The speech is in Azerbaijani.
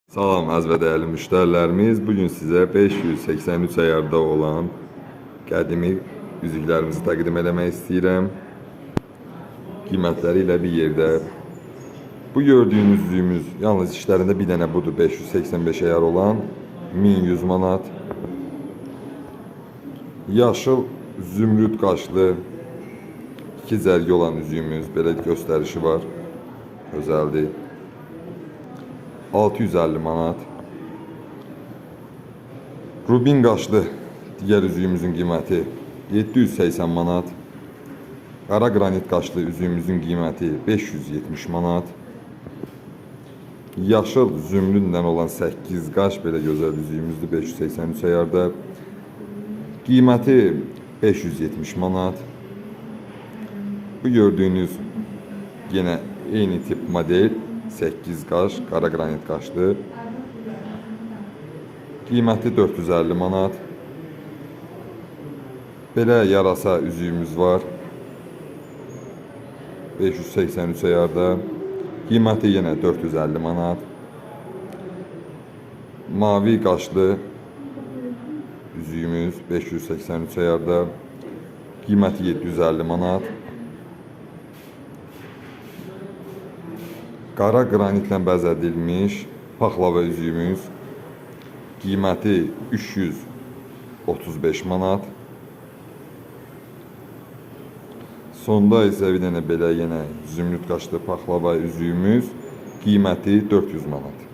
Salam əziz və dəyərli müştərilərimiz. Bugün sizə 583 əyarda olan qədimi üzüklərimizi təqdim etmək istəyirəm. Qiymətləri ilə bir yerdə. Bu gördüyünüz üzüyümüz yalnız işlərində bir dənə budur. 585 əyar olan 1100 manat. Yaşıl zümrüd qaşlı 2 zərgi olan üzüyümüz. Belə göstərişi var. Gözəldir. 650 manat. Rubin qaşlı digər üzüyümüzün qiyməti 780 manat. Qara qranit qaşlı üzüyümüzün qiyməti 570 manat. Yaşıl zümrüdlə olan 8 qaş belə gözəl üzüyümüzdür 583 əyarda. Qiyməti 570 manat. Bu gördüyünüz yenə eyni tip model 8 qaş, qara qranit qaşlı. Qiyməti 450 manat. Belə yarasa üzüyümüz var. 583 əyarda. Qiyməti yenə 450 manat. Mavi qaşlı üzüyümüz 583 əyarda. Qiyməti 750 manat. Qara qranitlə bəzədilmiş paxlava üzüyümüz qiyməti 335 manat. Sonda isə bir dənə belə yenə zümrüd qaşlı paxlava üzüyümüz qiyməti 400 manat.